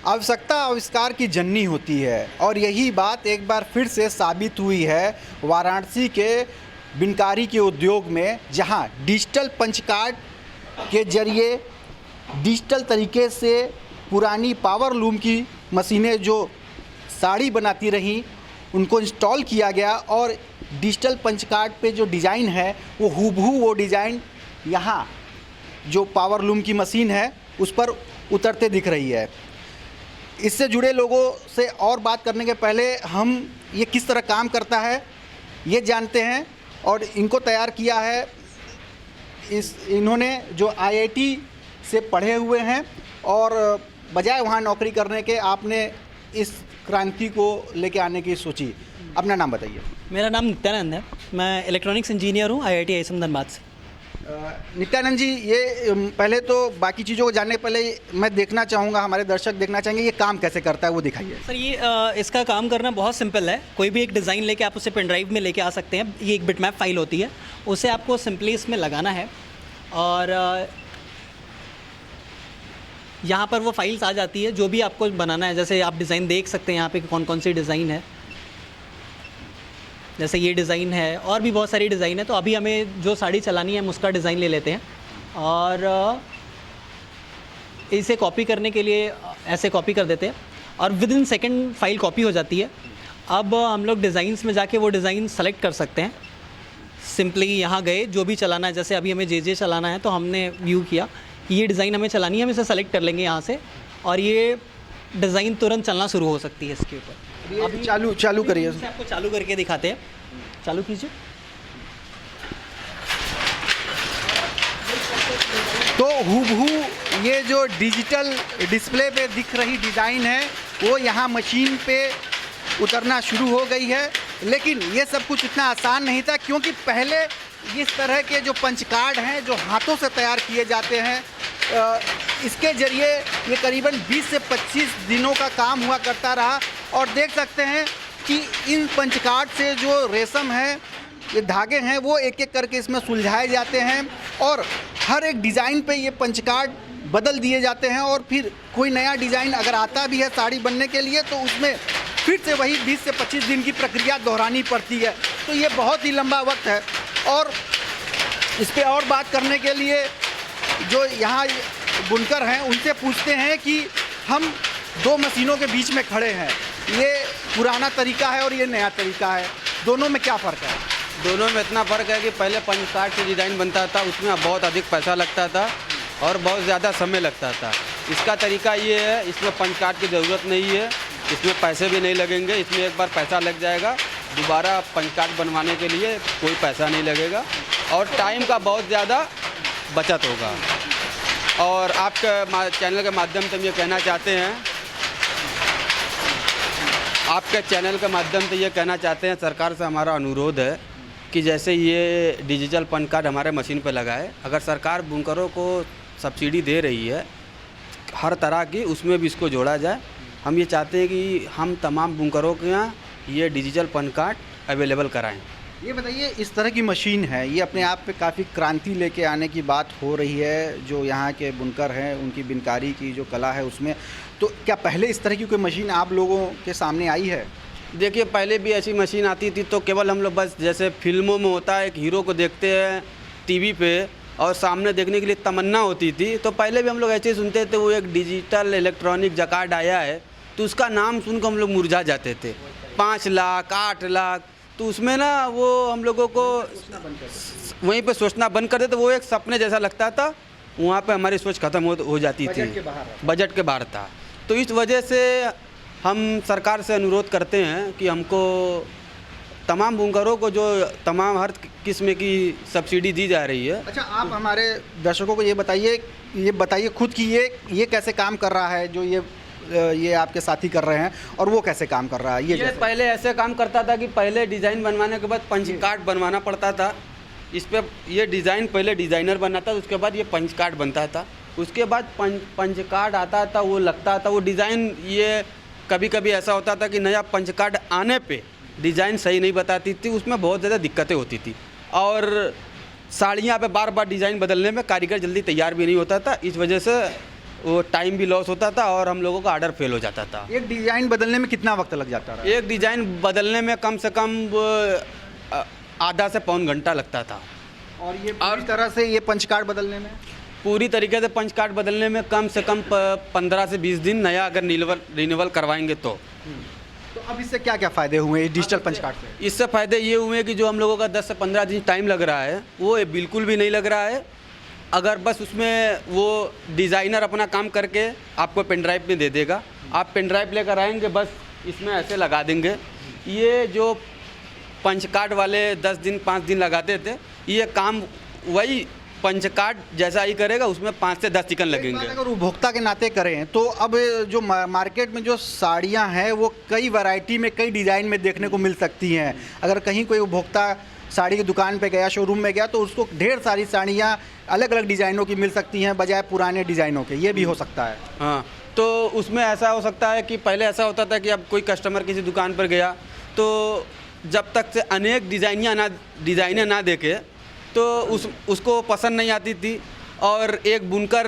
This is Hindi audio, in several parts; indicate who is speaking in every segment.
Speaker 1: आवश्यकता आविष्कार की जननी होती है और यही बात एक बार फिर से साबित हुई है वाराणसी के बिनकारी के उद्योग में, जहां डिजिटल पंच कार्ड के जरिए डिजिटल तरीके से पुरानी पावर लूम की मशीनें जो साड़ी बनाती रहीं उनको इंस्टॉल किया गया और डिजिटल पंच कार्ड पे जो डिज़ाइन है वो हूबहू वो डिज़ाइन यहाँ जो पावर लूम की मशीन है उस पर उतरते दिख रही है। इससे जुड़े लोगों से और बात करने के पहले हम ये किस तरह काम करता है ये जानते हैं। और इनको तैयार किया है इन्होंने जो IIT से पढ़े हुए हैं और बजाय वहाँ नौकरी करने के आपने इस क्रांति को लेके आने की सोची। अपना नाम बताइए।
Speaker 2: मेरा नाम नित्यानंद है, मैं इलेक्ट्रॉनिक्स इंजीनियर हूँ IIT आईएसएम धनबाद से।
Speaker 1: नित्यानंद जी, ये पहले तो बाकी चीज़ों को जानने के पहले मैं देखना चाहूँगा, हमारे दर्शक देखना चाहेंगे ये काम कैसे करता है, वो दिखाइए।
Speaker 2: सर ये इसका काम करना बहुत सिंपल है। कोई भी एक डिज़ाइन लेके आप उसे पेन ड्राइव में लेके आ सकते हैं। ये एक बिटमैप फाइल होती है, उसे आपको सिंपली इसमें लगाना है और यहाँ पर वो फाइल्स आ जाती है जो भी आपको बनाना है। जैसे आप डिज़ाइन देख सकते हैं यहाँ पे कौन कौन सी डिज़ाइन है, जैसे ये डिज़ाइन है और भी बहुत सारी डिज़ाइन है। तो अभी हमें जो साड़ी चलानी है हम उसका डिज़ाइन ले लेते हैं और इसे कॉपी करने के लिए ऐसे कॉपी कर देते हैं और with in second file copy हो जाती है। अब हम लोग डिज़ाइंस में जाके वो डिज़ाइन सेलेक्ट कर सकते हैं। सिंपली यहाँ गए, जो भी चलाना है, जैसे अभी हमें जे चलाना है तो हमने व्यू किया कि ये डिज़ाइन हमें चलानी है, हम इसे सेलेक्ट कर लेंगे यहाँ से और ये डिज़ाइन तुरंत चलना शुरू हो सकती है इसके ऊपर।
Speaker 1: अभी चालू करिए।
Speaker 2: आपको चालू करके दिखाते हैं, चालू कीजिए।
Speaker 1: तो हूबहू ये जो डिजिटल डिस्प्ले पे दिख रही डिज़ाइन है वो यहाँ मशीन पे उतरना शुरू हो गई है। लेकिन ये सब कुछ इतना आसान नहीं था, क्योंकि पहले इस तरह के जो पंच कार्ड हैं जो हाथों से तैयार किए जाते हैं, इसके ज़रिए ये करीबन 20 से 25 दिनों का काम हुआ करता रहा। और देख सकते हैं कि इन पंच कार्ड से जो रेशम है, ये धागे हैं, वो एक एक करके इसमें सुलझाए जाते हैं और हर एक डिज़ाइन पे ये पंच कार्ड बदल दिए जाते हैं। और फिर कोई नया डिज़ाइन अगर आता भी है साड़ी बनने के लिए तो उसमें फिर से वही 20 से 25 दिन की प्रक्रिया दोहरानी पड़ती है। तो ये बहुत ही लंबा वक्त है। और इस पर और बात करने के लिए जो यहाँ बुनकर हैं उनसे पूछते हैं कि हम दो मशीनों के बीच में खड़े हैं, ये पुराना तरीका है और ये नया तरीका है, दोनों में क्या फ़र्क है?
Speaker 3: दोनों में इतना फ़र्क है कि पहले पंच कार्ड से डिज़ाइन बनता था, उसमें बहुत अधिक पैसा लगता था और बहुत ज़्यादा समय लगता था। इसका तरीका ये है, इसमें पंच कार्ड की ज़रूरत नहीं है, इसमें पैसे भी नहीं लगेंगे। इसमें एक बार पैसा लग जाएगा, दोबारा पंच कार्ड बनवाने के लिए कोई पैसा नहीं लगेगा और टाइम का बहुत ज़्यादा बचत होगा। और आपके चैनल के माध्यम से हम ये कहना चाहते हैं, आपके चैनल के माध्यम से ये कहना चाहते हैं, सरकार से हमारा अनुरोध है कि जैसे ये डिजिटल पंच कार्ड हमारे मशीन पे लगाए, अगर सरकार बुनकरों को सब्सिडी दे रही है हर तरह की, उसमें भी इसको जोड़ा जाए। हम ये चाहते हैं कि हम तमाम बुनकरों के यहाँ ये डिजिटल पंच कार्ड अवेलेबल कराएं।
Speaker 1: ये बताइए, इस तरह की मशीन है, ये अपने आप पे काफ़ी क्रांति लेके आने की बात हो रही है जो यहाँ के बुनकर हैं उनकी बिनकारी की जो कला है उसमें। तो क्या पहले इस तरह की कोई मशीन आप लोगों के सामने आई है?
Speaker 3: देखिए, पहले भी ऐसी मशीन आती थी तो केवल हम लोग बस जैसे फिल्मों में होता है, एक हीरो को देखते हैं टीवी पे और सामने देखने के लिए तमन्ना होती थी। तो पहले भी हम लोग ऐसे ही सुनते थे वो एक डिजिटल इलेक्ट्रॉनिक जकार्ड आया है, तो उसका नाम सुनकर हम लोग मुरझा जाते थे। 5 लाख 8 लाख, तो उसमें ना वो हम लोगों को वहीं पे सोचना बंद कर देते। वो एक सपने जैसा लगता था, वहाँ पे हमारी सोच ख़त्म हो जाती थी, बजट के बाहर था। तो इस वजह से हम सरकार से अनुरोध करते हैं कि हमको तमाम बुनकरों को जो तमाम हर किस्म की सब्सिडी दी जा रही है।
Speaker 1: अच्छा, आप हमारे दर्शकों को ये बताइए खुद कि ये कैसे काम कर रहा है, जो ये आपके साथी कर रहे हैं और वो कैसे काम कर रहा है? ये
Speaker 3: पहले ऐसे काम करता था कि पहले डिज़ाइन बनवाने के बाद पंच कार्ड बनवाना पड़ता था। इस पर ये डिज़ाइन पहले डिज़ाइनर बनाता था, उसके बाद ये पंच कार्ड बनता था, उसके बाद पंच कार्ड आता था, वो लगता था वो डिज़ाइन। ये कभी कभी ऐसा होता था कि नया पंच कार्ड आने पे डिज़ाइन सही नहीं बताती थी, उसमें बहुत ज़्यादा दिक्कतें होती थी और साड़ियाँ पे बार बार डिज़ाइन बदलने में कारीगर जल्दी तैयार भी नहीं होता था। इस वजह से वो टाइम भी लॉस होता था और हम लोगों का ऑर्डर फेल हो जाता था।
Speaker 1: एक डिज़ाइन बदलने में कितना वक्त लग जाता रहा?
Speaker 3: एक डिज़ाइन बदलने में कम से कम आधा से पौन घंटा लगता था।
Speaker 1: और ये पूरी तरह से ये पंच कार्ड बदलने में?
Speaker 3: पूरी तरीके से पंच कार्ड बदलने में कम से कम 15 से 20 दिन, नया अगर रिन्यूअल करवाएंगे तो
Speaker 1: अब इससे क्या क्या फ़ायदे हुए इस डिजिटल पंच कार्ड से?
Speaker 3: इससे फ़ायदे ये हुए कि जो हम लोगों का 10 से 15 दिन टाइम लग रहा है वो बिल्कुल भी नहीं लग रहा है। अगर बस उसमें वो डिज़ाइनर अपना काम करके आपको पेन ड्राइव में दे देगा, आप पेन ड्राइव लेकर आएंगे, बस इसमें ऐसे लगा देंगे। ये जो पंच कार्ड वाले 10 दिन 5 दिन लगाते थे, ये काम वही पंच कार्ड जैसा ही करेगा, उसमें 5 से 10 चिकन लगेंगे।
Speaker 1: अगर उपभोक्ता के नाते करें तो अब जो मार्केट में जो साड़ियां हैं वो कई वैरायटी में, कई डिज़ाइन में देखने को मिल सकती हैं। अगर कहीं कोई उपभोक्ता साड़ी की दुकान पे गया, शोरूम में गया, तो उसको ढेर सारी साड़ियां अलग अलग डिज़ाइनों की मिल सकती हैं बजाय पुराने डिज़ाइनों के। ये भी हो सकता है।
Speaker 3: हाँ, तो उसमें ऐसा हो सकता है कि पहले ऐसा होता था कि अब कोई कस्टमर किसी दुकान पर गया तो जब तक से अनेक डिज़ाइनें ना देखे तो उसको पसंद नहीं आती थी। और एक बुनकर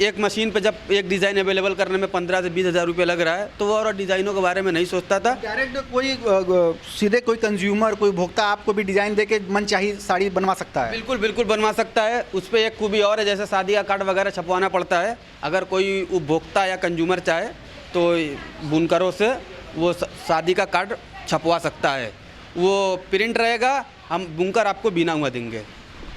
Speaker 3: एक मशीन पे जब एक डिज़ाइन अवेलेबल करने में 15 से 20 हज़ार रुपये लग रहा है तो वो और डिज़ाइनों के बारे में नहीं सोचता था।
Speaker 1: डायरेक्ट कोई सीधे कोई कंज्यूमर, कोई भोक्ता आपको भी डिज़ाइन देके मन चाहिए साड़ी बनवा सकता है?
Speaker 3: बिल्कुल बिल्कुल बनवा सकता है। उस पर एक खूबी और है, जैसे शादी का कार्ड वगैरह छपवाना पड़ता है, अगर कोई उपभोक्ता या कंज्यूमर चाहे तो बुनकरों से वो शादी का कार्ड छपवा सकता है। वो प्रिंट रहेगा, हम बुनकर आपको बिना हुआ देंगे।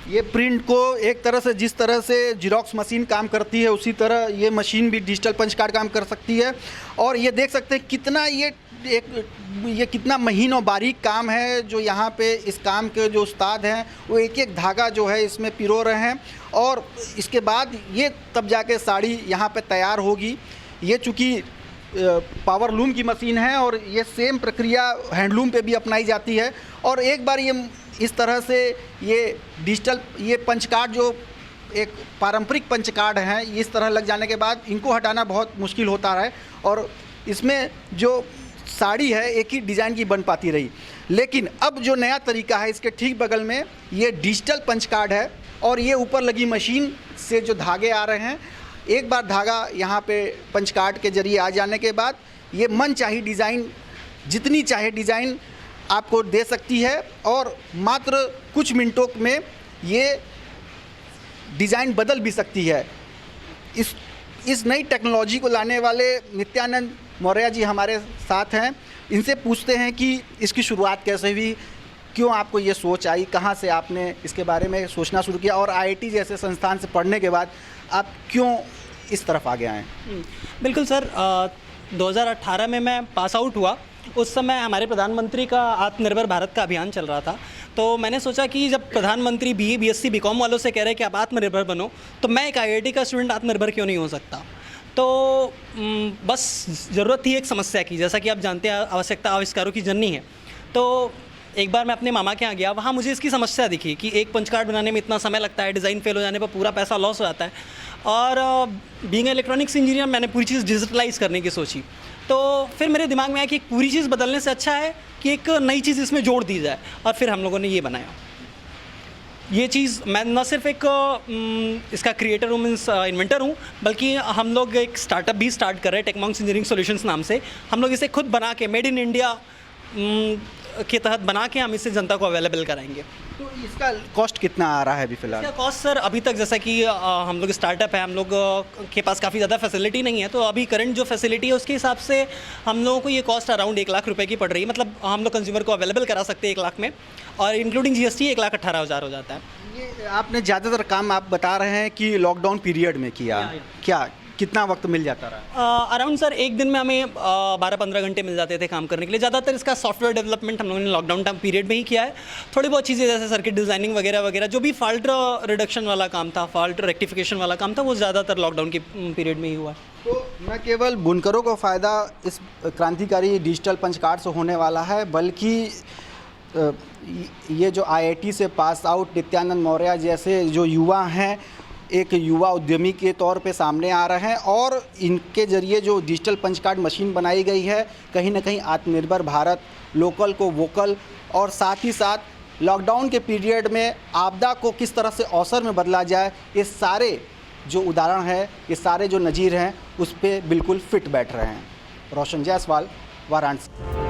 Speaker 1: ये प्रिंट को एक तरह से, जिस तरह से जिरोक्स मशीन काम करती है उसी तरह ये मशीन भी डिजिटल पंच कार्ड काम कर सकती है। और ये देख सकते हैं कितना ये कितना महीन और बारीक काम है जो यहाँ पे इस काम के जो उस्ताद हैं वो एक एक धागा जो है इसमें पिरो रहे हैं और इसके बाद ये तब जाके साड़ी यहाँ पे तैयार होगी। ये चूँकि पावर लूम की मशीन है और ये सेम प्रक्रिया हैंडलूम पे भी अपनाई जाती है। और एक बार ये इस तरह से ये डिजिटल ये पंच कार्ड जो एक पारंपरिक पंच कार्ड हैं, इस तरह लग जाने के बाद इनको हटाना बहुत मुश्किल होता है और इसमें जो साड़ी है एक ही डिज़ाइन की बन पाती रही। लेकिन अब जो नया तरीका है, इसके ठीक बगल में ये डिजिटल पंच कार्ड है और ये ऊपर लगी मशीन से जो धागे आ रहे हैं, एक बार धागा यहाँ पे पंच कार्ड के ज़रिए आ जाने के बाद ये मन चाही डिज़ाइन, जितनी चाहे डिज़ाइन आपको दे सकती है और मात्र कुछ मिनटों में ये डिज़ाइन बदल भी सकती है। इस नई टेक्नोलॉजी को लाने वाले नित्यानंद मौर्य जी हमारे साथ हैं। इनसे पूछते हैं कि इसकी शुरुआत कैसे हुई, क्यों आपको ये सोच आई, कहाँ से आपने इसके बारे में सोचना शुरू किया और IIT जैसे संस्थान से पढ़ने के बाद आप क्यों इस तरफ आगे आए?
Speaker 2: बिल्कुल सर, 2018 में मैं पास आउट हुआ। उस समय हमारे प्रधानमंत्री का आत्मनिर्भर भारत का अभियान चल रहा था, तो मैंने सोचा कि जब प्रधानमंत्री BA BSc BCom वालों से कह रहे हैं कि आप आत्मनिर्भर बनो, तो मैं एक IIT का स्टूडेंट आत्मनिर्भर क्यों नहीं हो सकता। तो बस ज़रूरत थी एक समस्या की, जैसा कि आप जानते हैं आवश्यकता आविष्कारों की जननी है। तो एक बार मैं अपने मामा के यहाँ गया, वहाँ मुझे इसकी समस्या दिखी कि एक पंच कार्ड बनाने में इतना समय लगता है, डिज़ाइन फेल हो जाने पर पूरा पैसा लॉस हो जाता है। और बीइंग इलेक्ट्रॉनिक्स इंजीनियर मैंने पूरी चीज़ डिजिटलाइज करने की सोची। तो फिर मेरे दिमाग में आया कि एक पूरी चीज़ बदलने से अच्छा है कि एक नई चीज़ इसमें जोड़ दी जाए, और फिर हम लोगों ने ये बनाया। ये चीज़ मैं न सिर्फ एक इसका क्रिएटर हूँ, मीन्स इन्वेंटर हूँ, बल्कि हम लोग एक स्टार्टअप भी स्टार्ट कर रहे हैं टेकमॉन्क्स इंजीनियरिंग सॉल्यूशंस नाम से। हम लोग इसे खुद बना के मेड इन इंडिया के तहत बना के हम इसे जनता को अवेलेबल कराएंगे।
Speaker 1: तो इसका कॉस्ट कितना आ रहा है अभी फ़िलहाल?
Speaker 2: इसका कॉस्ट सर अभी तक, जैसा कि हम लोग स्टार्टअप है, हम लोग के पास काफ़ी ज़्यादा फैसिलिटी नहीं है, तो अभी करंट जो फैसिलिटी है उसके हिसाब से हम लोगों को ये कॉस्ट अराउंड 1 लाख रुपए की पड़ रही है। मतलब हम लोग कंज्यूमर को अवेलेबल करा सकते हैं 1 लाख में, और इंक्लूडिंग GST 1,18,000 हो जाता है।
Speaker 1: ये आपने ज़्यादातर काम आप बता रहे हैं कि लॉकडाउन पीरियड में किया, क्या कितना वक्त मिल जाता रहा?
Speaker 2: अराउंड सर एक दिन में हमें 12-15 घंटे मिल जाते थे काम करने के लिए। ज़्यादातर इसका सॉफ्टवेयर डेवलपमेंट हम लोगों ने लॉकडाउन टाइम पीरियड में ही किया है। थोड़ी बहुत चीज़ें जैसे सर्किट डिज़ाइनिंग वगैरह वगैरह, जो भी फॉल्ट रिडक्शन वाला काम था, फॉल्ट रेक्टिफिकेशन वाला काम था, वो ज़्यादातर लॉकडाउन के पीरियड में ही हुआ।
Speaker 1: तो न केवल बुनकरों को फ़ायदा इस क्रांतिकारी डिजिटल पंच कार्ड से होने वाला है, बल्कि ये जो IIT से पास आउट नित्यानंद मौर्य जैसे जो युवा हैं, एक युवा उद्यमी के तौर पे सामने आ रहे हैं, और इनके ज़रिए जो डिजिटल पंच कार्ड मशीन बनाई गई है, कहीं ना कहीं आत्मनिर्भर भारत, लोकल को वोकल, और साथ ही साथ लॉकडाउन के पीरियड में आपदा को किस तरह से अवसर में बदला जाए, ये सारे जो उदाहरण है, ये सारे जो नज़ीर हैं उस पर बिल्कुल फिट बैठ रहे हैं। रोशन जायसवाल, वाराणसी।